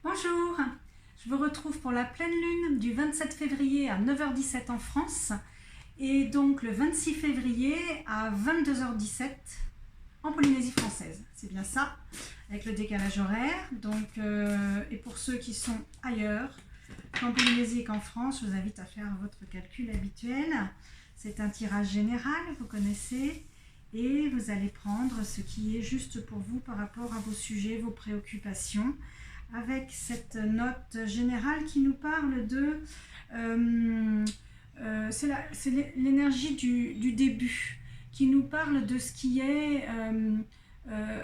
Bonjour, je vous retrouve pour la pleine lune du 27 février à 9h17 en France et donc le 26 février à 22h17 en Polynésie française. C'est bien ça, avec le décalage horaire. Donc, et pour ceux qui sont ailleurs, qu'en Polynésie et qu'en France, je vous invite à faire votre calcul habituel. C'est un tirage général, vous connaissez, et vous allez prendre ce qui est juste pour vous par rapport à vos sujets, vos préoccupations, avec cette note générale qui nous parle de... c'est l'énergie du début, qui nous parle de ce qui est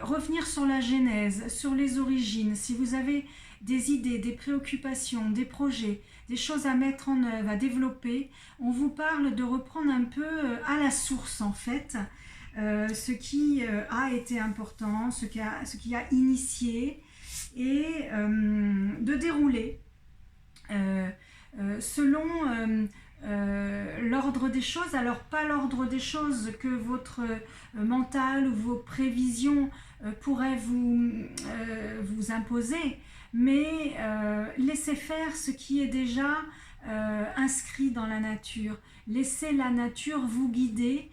revenir sur la genèse, sur les origines. Si vous avez des idées, des préoccupations, des projets, des choses à mettre en œuvre, à développer, on vous parle de reprendre un peu à la source en fait, ce qui a été important, ce qui a initié, et de dérouler selon l'ordre des choses. Alors pas l'ordre des choses que votre mental ou vos prévisions pourraient vous imposer, mais laissez faire ce qui est déjà inscrit dans la nature. Laissez la nature vous guider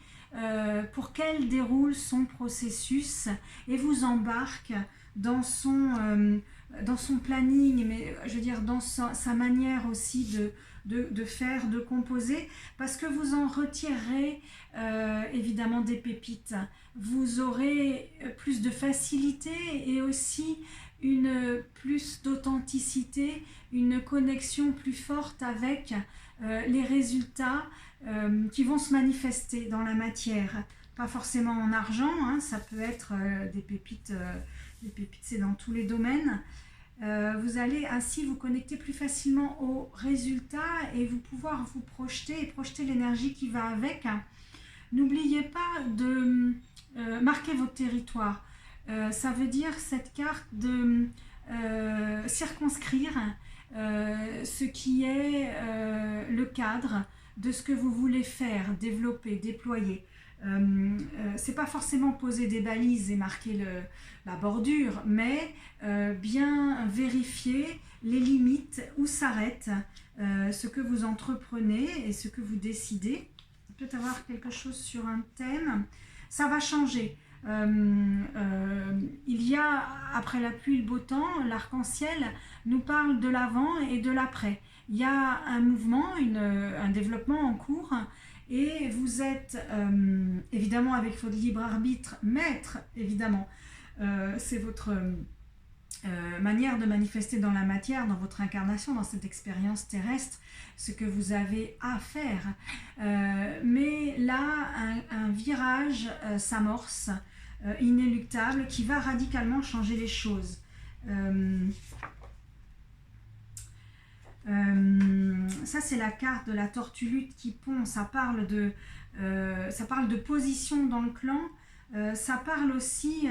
pour qu'elle déroule son processus et vous embarque dans son planning, mais je veux dire dans sa manière aussi de faire, de composer, parce que vous en retirerez évidemment des pépites. Vous aurez plus de facilité et aussi plus d'authenticité, une connexion plus forte avec les résultats qui vont se manifester dans la matière. Pas forcément en argent, hein, ça peut être des pépites. Les pépites, c'est dans tous les domaines. Vous allez ainsi vous connecter plus facilement aux résultats et vous pouvoir vous projeter et projeter l'énergie qui va avec. N'oubliez pas de marquer votre territoire. Ça veut dire cette carte de circonscrire ce qui est le cadre de ce que vous voulez faire, développer, déployer. C'est pas forcément poser des balises et marquer la bordure, mais bien vérifier les limites, où s'arrête ce que vous entreprenez et ce que vous décidez. Peut avoir quelque chose sur un thème, ça va changer. Il y a, après la pluie, le beau temps, l'arc-en-ciel nous parle de l'avant et de l'après. Il y a un mouvement, un développement en cours, et vous êtes évidemment avec votre libre arbitre maître, évidemment. C'est votre manière de manifester dans la matière, dans votre incarnation, dans cette expérience terrestre, ce que vous avez à faire. Mais là, un virage s'amorce, inéluctable, qui va radicalement changer les choses. Ça, c'est la carte de la tortue lutte qui pond. Ça parle de position dans le clan. Ça parle aussi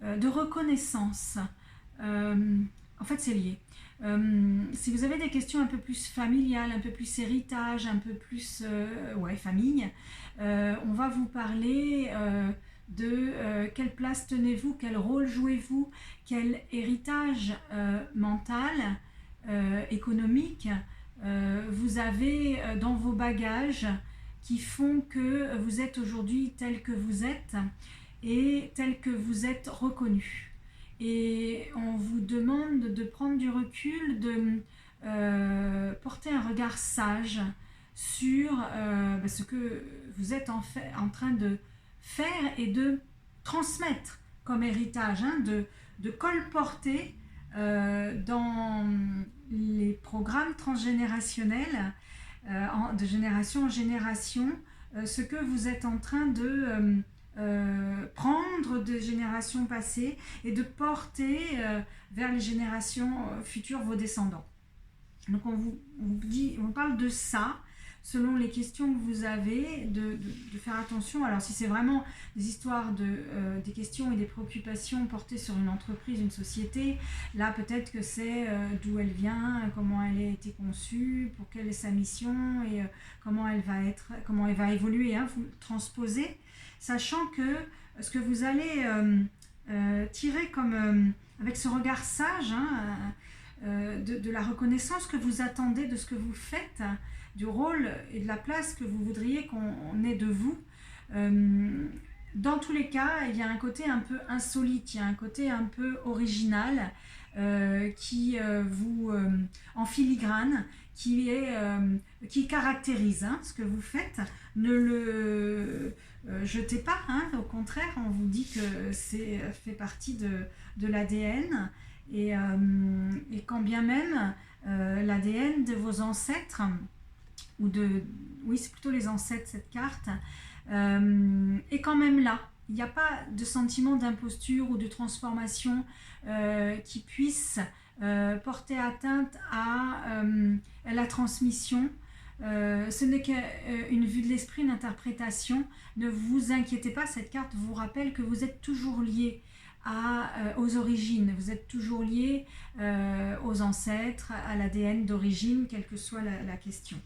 de reconnaissance. En fait, c'est lié. Si vous avez des questions un peu plus familiales, un peu plus héritage, un peu plus famille, on va vous parler de quelle place tenez-vous, quel rôle jouez-vous, quel héritage mental, économique vous avez dans vos bagages qui font que vous êtes aujourd'hui tel que vous êtes et tel que vous êtes reconnu. Et on vous demande de prendre du recul, de porter un regard sage sur ce que vous êtes en train de faire et de transmettre comme héritage, hein, de colporter dans les programmes transgénérationnels, de génération en génération, ce que vous êtes en train de prendre de générations passées et de porter vers les générations futures, vos descendants. Donc on parle de ça, selon les questions que vous avez, de faire attention. Alors si c'est vraiment des histoires des questions et des préoccupations portées sur une entreprise, une société, là peut-être que c'est d'où elle vient, comment elle a été conçue, pour quelle est sa mission et comment elle va évoluer, hein, vous transposez, sachant que ce que vous allez tirez comme avec ce regard sage, hein, de la reconnaissance que vous attendez de ce que vous faites, du rôle et de la place que vous voudriez qu'on ait de vous. Dans tous les cas, il y a un côté un peu insolite, il y a un côté un peu original qui vous en filigrane, qui caractérise, hein, ce que vous faites. Ne le jetez pas, hein, au contraire, on vous dit que c'est fait partie de l'ADN et quand bien même l'ADN de vos ancêtres, oui, c'est plutôt les ancêtres cette carte, est quand même là. Il n'y a pas de sentiment d'imposture ou de transformation qui puisse porter atteinte à la transmission. Ce n'est qu'une vue de l'esprit, une interprétation. Ne vous inquiétez pas, cette carte vous rappelle que vous êtes toujours lié aux origines, vous êtes toujours lié aux ancêtres, à l'ADN d'origine, quelle que soit la question.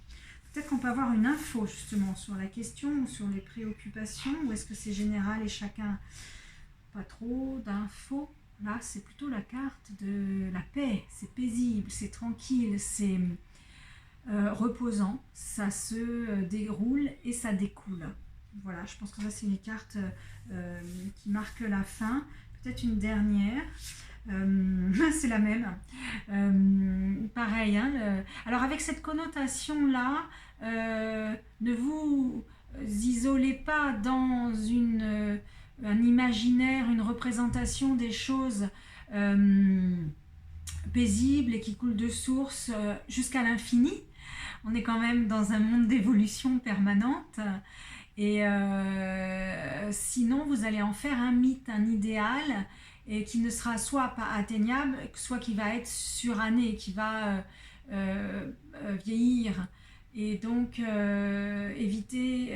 Peut-être qu'on peut avoir une info justement sur la question ou sur les préoccupations, ou est-ce que c'est général et chacun, pas trop d'infos. Là, c'est plutôt la carte de la paix, c'est paisible, c'est tranquille, c'est reposant, ça se déroule et ça découle. Voilà, je pense que ça c'est une carte qui marque la fin. Peut-être une dernière. C'est la même. Pareil. Hein, alors avec cette connotation-là, ne vous isolez pas dans un imaginaire, une représentation des choses paisibles et qui coulent de source jusqu'à l'infini. On est quand même dans un monde d'évolution permanente. Et sinon, vous allez en faire un mythe, un idéal, et qui ne sera soit pas atteignable, soit qui va être suranné, qui va vieillir. Et donc,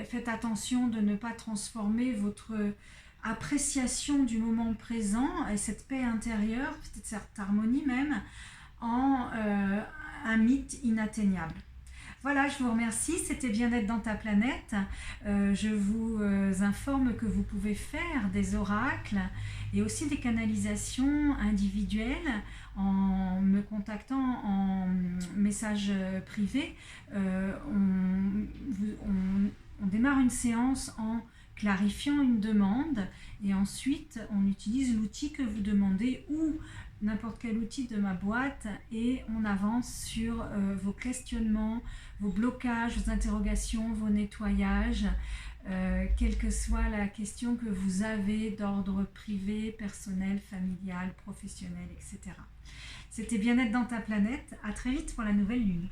faites attention de ne pas transformer votre appréciation du moment présent et cette paix intérieure, peut-être cette harmonie même, en un mythe inatteignable. Voilà, je vous remercie, c'était Bien-être dans ta planète. Je vous informe que vous pouvez faire des oracles et aussi des canalisations individuelles en me contactant en message privé. On démarre une séance en clarifiant une demande et ensuite on utilise l'outil que vous demandez ou n'importe quel outil de ma boîte et on avance sur vos questionnements, vos blocages, vos interrogations, vos nettoyages, quelle que soit la question que vous avez d'ordre privé, personnel, familial, professionnel, etc. C'était Bien-être dans ta planète. À très vite pour la nouvelle lune.